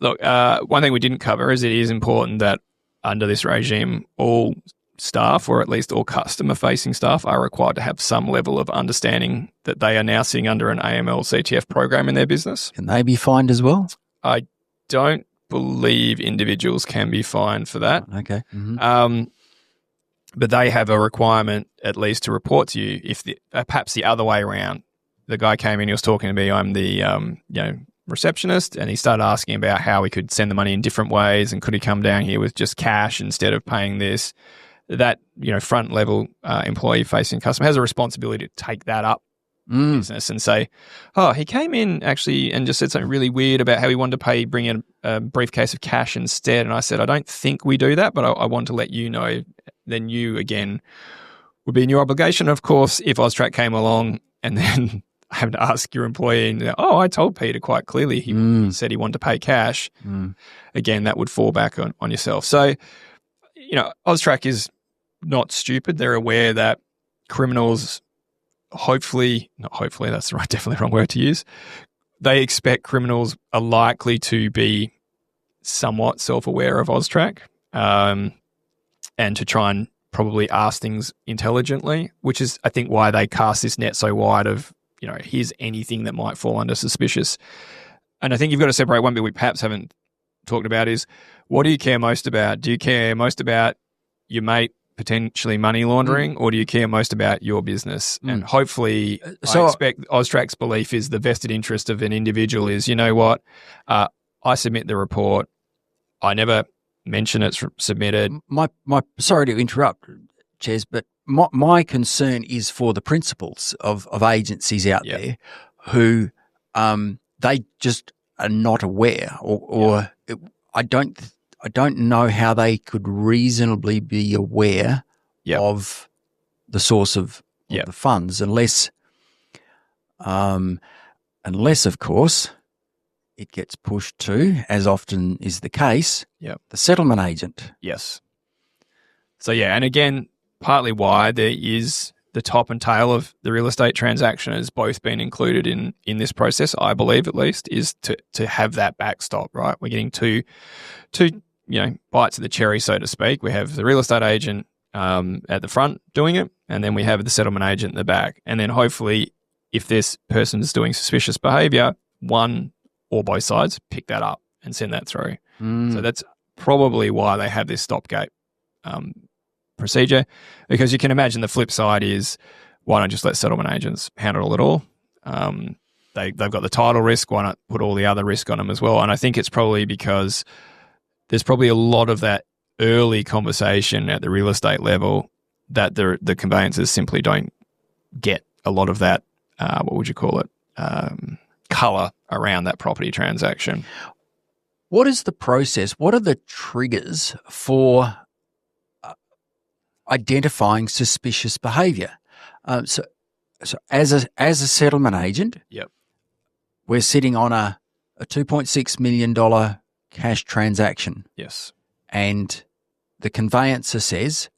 Speaker 2: Look, one thing we didn't cover is it is important that under this regime, all staff, or at least all customer-facing staff, are required to have some level of understanding that they are now sitting under an AML-CTF program in their business.
Speaker 1: Can they be fined as well?
Speaker 2: I don't believe individuals can be fined for that.
Speaker 1: Okay. Mm-hmm.
Speaker 2: But they have a requirement at least to report to you if perhaps the other way around. The guy came in, he was talking to me, I'm the receptionist, and he started asking about how we could send the money in different ways, and could he come down here with just cash instead of paying this. That front level employee facing customer has a responsibility to take that up business and say, oh, he came in actually and just said something really weird about how he wanted to bring in a briefcase of cash instead. And I said, I don't think we do that, but I want to let you know. Then you again would be in your obligation, of course, if AUSTRAC came along and then having to ask your employee, and, I told Peter quite clearly he said he wanted to pay cash. Again, that would fall back on yourself. So, AUSTRAC is not stupid. They're aware that criminals, definitely the wrong word to use. They expect criminals are likely to be somewhat self-aware of AUSTRAC and to try and probably ask things intelligently, which is, I think, why they cast this net so wide of, here's anything that might fall under suspicious. And I think you've got to separate one bit we perhaps haven't talked about is, what do you care most about? Do you care most about your mate potentially money laundering, or do you care most about your business? And hopefully, I expect AUSTRAC's belief is the vested interest of an individual is, I submit the report, I never mention it's submitted.
Speaker 1: My sorry to interrupt, Ches, but my concern is for the principals of agencies out there who they just are not aware, or I don't know how they could reasonably be aware of the source of the funds, unless, of course, it gets pushed to, as often is the case, the settlement agent.
Speaker 2: Yes. So, and again, partly why there is the top and tail of the real estate transaction has both been included in this process, I believe at least, is to have that backstop, right? We're getting two bites of the cherry, so to speak. We have the real estate agent at the front doing it, and then we have the settlement agent in the back. And then hopefully, if this person is doing suspicious behaviour, one or both sides pick that up and send that through. So that's probably why they have this stopgate procedure, because you can imagine the flip side is, why not just let settlement agents handle it all? They've got the title risk, why not put all the other risk on them as well? And I think it's probably because there's probably a lot of that early conversation at the real estate level that the conveyancers simply don't get a lot of that, what would you call it, colour around that property transaction.
Speaker 1: What is the process? What are the triggers for identifying suspicious behaviour? So as a settlement agent,
Speaker 2: yep,
Speaker 1: we're sitting on a $2.6 million cash transaction.
Speaker 2: Yes.
Speaker 1: And the conveyancer says,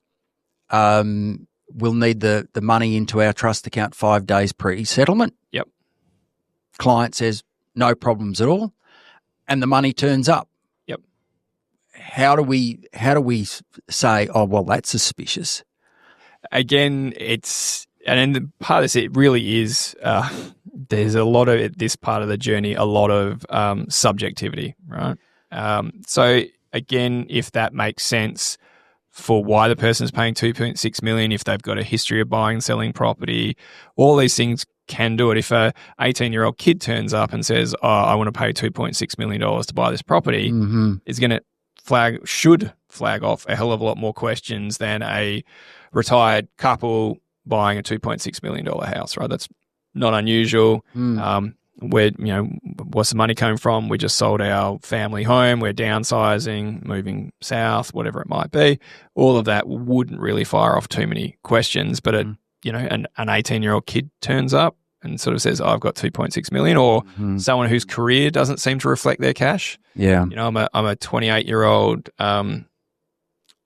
Speaker 1: we'll need the money into our trust account 5 days pre-settlement.
Speaker 2: Yep.
Speaker 1: Client says, no problems at all. And the money turns up.
Speaker 2: Yep.
Speaker 1: How do we say, oh, well, that's suspicious?
Speaker 2: Again, and part of this, it really is, there's a lot of this part of the journey, a lot of subjectivity, right? So again, if that makes sense for why the person's paying $2.6 million, if they've got a history of buying and selling property, all these things can do it. If a 18-year-old kid turns up and says, oh, I want to pay $2.6 million to buy this property, it's going to should flag off a hell of a lot more questions than a retired couple buying a $2.6 million house, right? That's not unusual. Where, what's the money coming from? We just sold our family home. We're downsizing, moving south, whatever it might be. All of that wouldn't really fire off too many questions. But an 18-year-old kid turns up and sort of says, I've got $2.6 million, or someone whose career doesn't seem to reflect their cash.
Speaker 1: Yeah.
Speaker 2: I'm a 28-year-old, I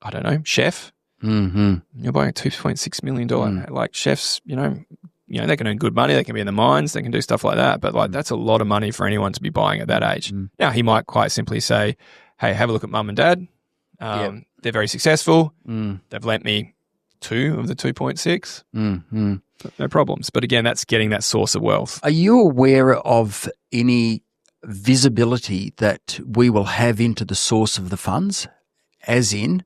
Speaker 2: don't know, chef. You're buying a $2.6 million. Like chefs, they can earn good money. They can be in the mines. They can do stuff like that. But that's a lot of money for anyone to be buying at that age. Now, he might quite simply say, hey, have a look at mum and dad. They're very successful. They've lent me 2 of the 2.6. No problems. But again, that's getting that source of wealth.
Speaker 1: Are you aware of any visibility that we will have into the source of the funds? As in,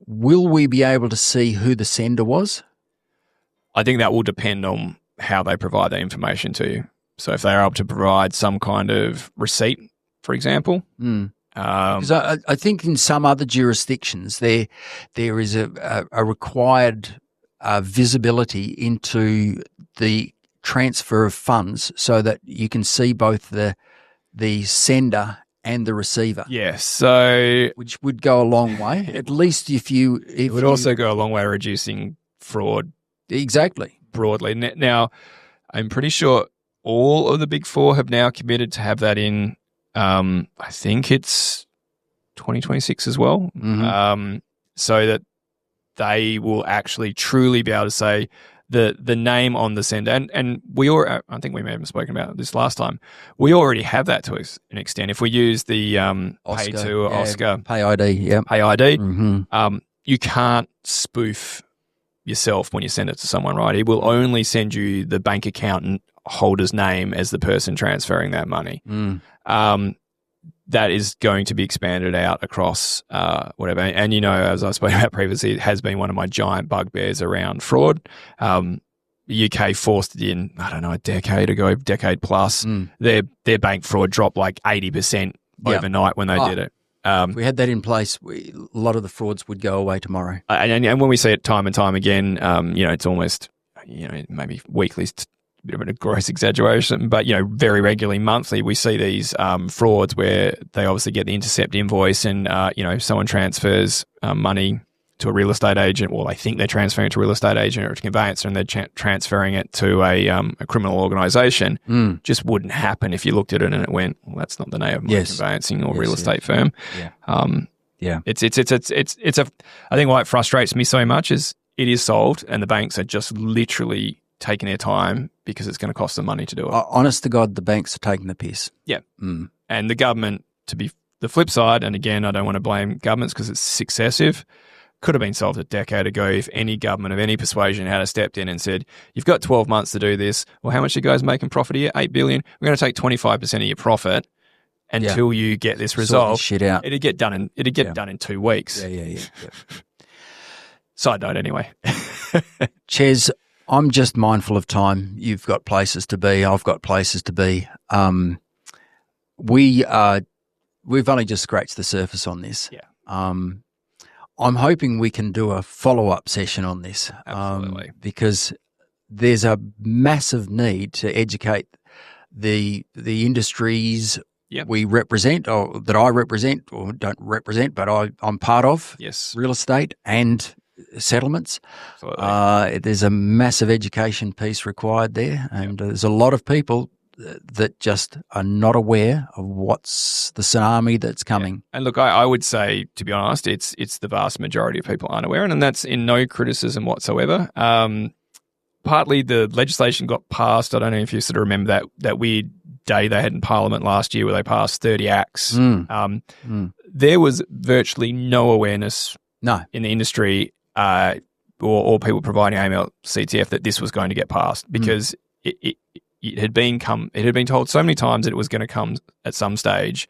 Speaker 1: will we be able to see who the sender was?
Speaker 2: I think that will depend on how they provide that information to you. So if they're able to provide some kind of receipt, for example.
Speaker 1: Because I think in some other jurisdictions there is a required visibility into the transfer of funds so that you can see both the sender and the receiver.
Speaker 2: Yes, so
Speaker 1: which would go a long way. At least it would
Speaker 2: also go a long way reducing fraud.
Speaker 1: Exactly.
Speaker 2: Broadly. Now, I'm pretty sure all of the big four have now committed to have that in, I think it's 2026 as well, so that they will actually truly be able to say the name on the sender. And I think we may have spoken about this last time. We already have that to an extent. If we use the OSCAR
Speaker 1: Pay ID,
Speaker 2: Pay ID, you can't spoof yourself when you send it to someone, right? It will only send you the bank account holder's name as the person transferring that money. That is going to be expanded out across whatever. And, as I spoke about previously, it has been one of my giant bugbears around fraud. The UK forced it in, I don't know, a decade plus. Their bank fraud dropped like 80% overnight when they did it.
Speaker 1: If we had that in place, a lot of the frauds would go away tomorrow.
Speaker 2: And when we see it time and time again, it's almost, maybe weekly, a bit of a gross exaggeration, but, very regularly, monthly, we see these frauds where they obviously get the intercept invoice and, someone transfers money to a real estate agent, or they think they're transferring it to a real estate agent or a conveyancer, and they're transferring it to a criminal organisation. Just wouldn't happen if you looked at it and it went, well, that's not the name of my conveyancing or real estate firm. It's I think why it frustrates me so much is it is solved, and the banks are just literally taking their time because it's going to cost them money to do it.
Speaker 1: Honest to God, the banks are taking the piss.
Speaker 2: Yeah. And the government, to be the flip side, and again, I don't want to blame governments because it's successive, could have been solved a decade ago if any government of any persuasion had stepped in and said, you've got 12 months to do this. Well, how much you guys making profit here? 8 billion. We're going to take 25% of your profit until you get this resolved.
Speaker 1: Shit out.
Speaker 2: It'd get done in 2 weeks.
Speaker 1: Yeah.
Speaker 2: Side note anyway.
Speaker 1: Ches, I'm just mindful of time. You've got places to be. I've got places to be. We've only just scratched the surface on this.
Speaker 2: Yeah.
Speaker 1: I'm hoping we can do a follow-up session on this.
Speaker 2: Absolutely.
Speaker 1: Because there's a massive need to educate the industries we represent, or that I represent, or don't represent, but I'm part of.
Speaker 2: Yes.
Speaker 1: Real estate and settlements.
Speaker 2: Absolutely.
Speaker 1: There's a massive education piece required there, and there's a lot of people that just are not aware of what's the tsunami that's coming.
Speaker 2: Yeah. And look, I would say, to be honest, it's the vast majority of people aren't aware, and that's in no criticism whatsoever. Partly the legislation got passed. I don't know if you sort of remember that weird day they had in Parliament last year where they passed 30 acts. There was virtually no awareness in the industry or people providing AML-CTF that this was going to get passed, because it had been told so many times that it was going to come at some stage.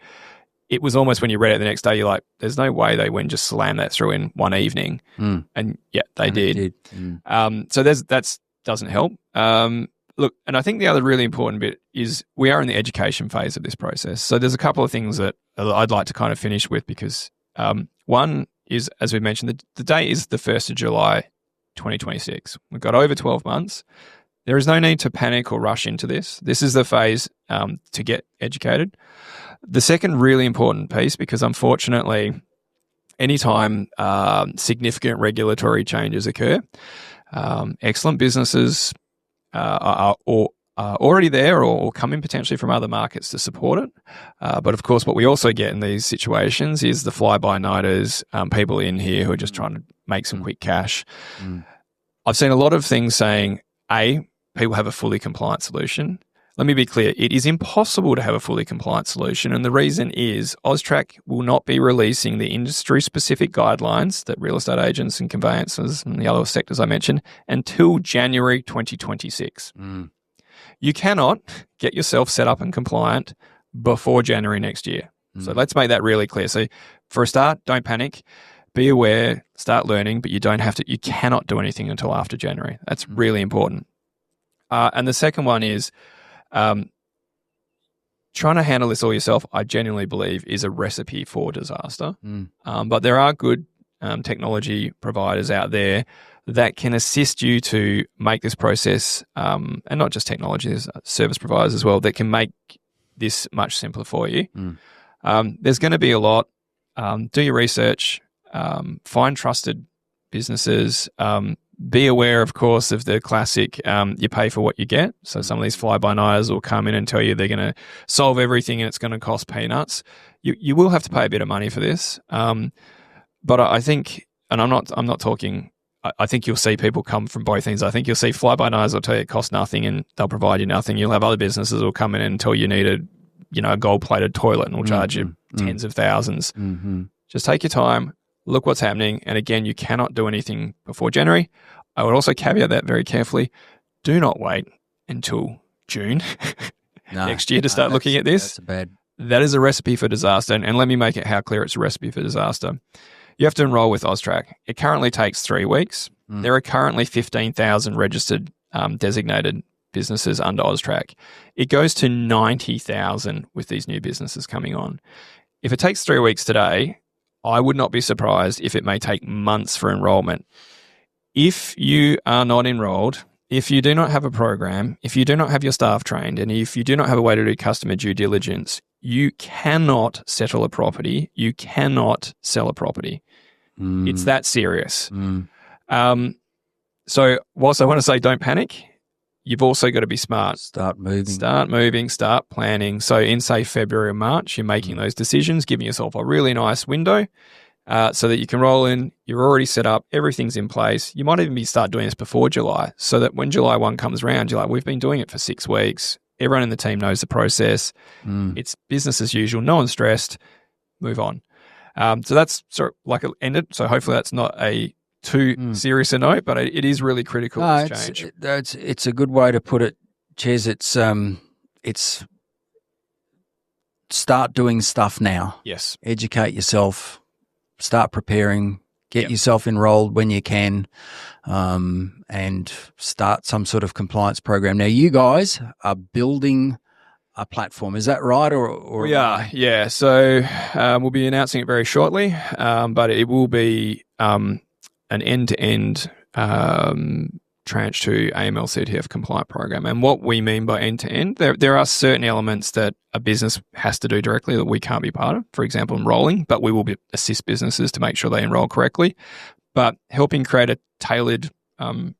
Speaker 2: It was almost, when you read it the next day, you're like, there's no way they went and just slam that through in one evening. And they did. So that doesn't help. Look, and I think the other really important bit is we are in the education phase of this process. So there's a couple of things that I'd like to kind of finish with, because one is, as we mentioned, the date is the 1st of July, 2026. We've got over 12 months. There is no need to panic or rush into this. This is the phase to get educated. The second really important piece, because unfortunately, anytime significant regulatory changes occur, excellent businesses are already there or coming potentially from other markets to support it. But of course, what we also get in these situations is the fly-by-nighters, people in here who are just trying to make some quick cash. I've seen a lot of things saying, people have a fully compliant solution. Let me be clear. It is impossible to have a fully compliant solution. And the reason is AUSTRAC will not be releasing the industry-specific guidelines that real estate agents and conveyancers and the other sectors I mentioned until January 2026. You cannot get yourself set up and compliant before January next year. So let's make that really clear. So for a start, don't panic. Be aware, start learning, but you cannot do anything until after January. That's really important. And the second one is trying to handle this all yourself, I genuinely believe, is a recipe for disaster. But there are good technology providers out there that can assist you to make this process, and not just technology, there's service providers as well, that can make this much simpler for you. There's going to be a lot. Do your research, find trusted businesses, be aware, of course, of the classic you pay for what you get. So some of these fly-by-nighters will come in and tell you they're going to solve everything and it's going to cost peanuts. You will have to pay a bit of money for this. But I think, and I'm not talking, I think you'll see people come from both things. I think you'll see fly-by-nighters will tell you it costs nothing and they'll provide you nothing. You'll have other businesses will come in and tell you need a gold-plated toilet and will charge you tens of thousands. Just take your time. Look what's happening. And again, you cannot do anything before January. I would also caveat that very carefully. Do not wait until June next year to start looking at this. That is a recipe for disaster. And let me make it how clear it's a recipe for disaster. You have to enroll with AUSTRAC. It currently takes 3 weeks. There are currently 15,000 registered designated businesses under AUSTRAC. It goes to 90,000 with these new businesses coming on. If it takes 3 weeks today, I would not be surprised if it may take months for enrolment. If you are not enrolled, if you do not have a program, if you do not have your staff trained, and if you do not have a way to do customer due diligence, you cannot settle a property. You cannot sell a property. It's that serious. So whilst I want to say don't panic, you've also got to be smart. Start moving, start planning. So in, say, February or March, you're making those decisions, giving yourself a really nice window so that you can roll in. You're already set up. Everything's in place. You might even start doing this before July so that when July 1 comes around, you're like, we've been doing it for 6 weeks. Everyone in the team knows the process. It's business as usual. No one's stressed. Move on. So that's sort of like it ended. So hopefully that's not a too serious a note, but it is really critical, this change.
Speaker 1: It's a good way to put it, Ches. It's start doing stuff now.
Speaker 2: Yes.
Speaker 1: Educate yourself, start preparing, get yourself enrolled when you can, and start some sort of compliance program. Now, you guys are building a platform. Is that right? Or
Speaker 2: we are, yeah. So we'll be announcing it very shortly, but it will be an end-to-end tranche to AML-CTF compliant program. And what we mean by end-to-end, there are certain elements that a business has to do directly that we can't be part of. For example, enrolling, but we will assist businesses to make sure they enroll correctly. But helping create a tailored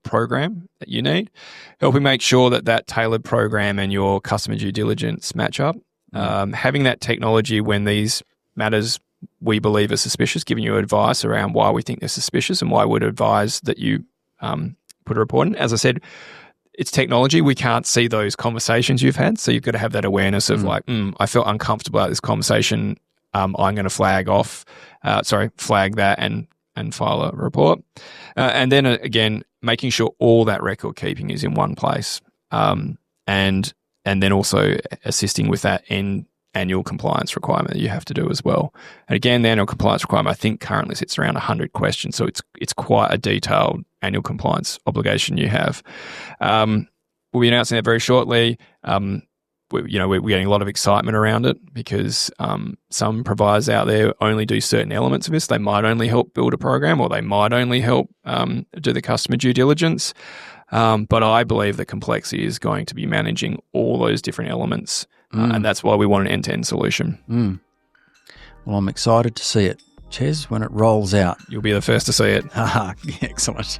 Speaker 2: program that you need, helping make sure that tailored program and your customer due diligence match up, having that technology when these matters we believe are suspicious, giving you advice around why we think they're suspicious and why we'd advise that you put a report in. As I said, it's technology. We can't see those conversations you've had. So you've got to have that awareness of I felt uncomfortable about this conversation. I'm going to flag that and file a report. And then again, making sure all that record keeping is in one place. And then also assisting with that annual compliance requirement that you have to do as well. And again, the annual compliance requirement, I think currently sits around 100 questions. So it's quite a detailed annual compliance obligation you have. We'll be announcing that very shortly. We're getting a lot of excitement around it because some providers out there only do certain elements of this. They might only help build a program, or they might only help do the customer due diligence. But I believe that Complexity is going to be managing all those different elements, and that's why we want an end-to-end solution.
Speaker 1: Well, I'm excited to see it, Ches, when it rolls out.
Speaker 2: You'll be the first to see it.
Speaker 1: Excellent.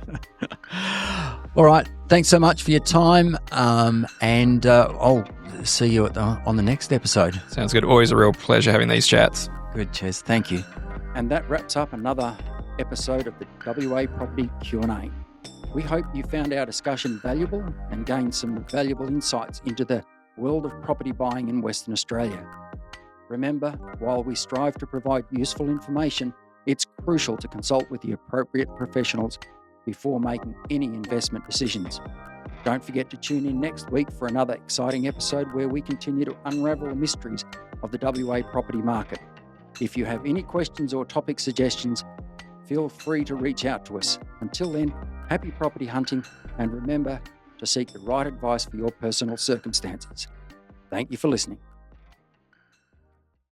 Speaker 1: All right. Thanks so much for your time, and I'll see you on the next episode.
Speaker 2: Sounds good. Always a real pleasure having these chats.
Speaker 1: Good, Ches. Thank you. And that wraps up another episode of the WA Property Q&A. We hope you found our discussion valuable and gained some valuable insights into the world of property buying in Western Australia. Remember, while we strive to provide useful information, it's crucial to consult with the appropriate professionals before making any investment decisions. Don't forget to tune in next week for another exciting episode where we continue to unravel the mysteries of the WA property market. If you have any questions or topic suggestions, feel free to reach out to us. Until then, happy property hunting, and remember to seek the right advice for your personal circumstances. Thank you for listening.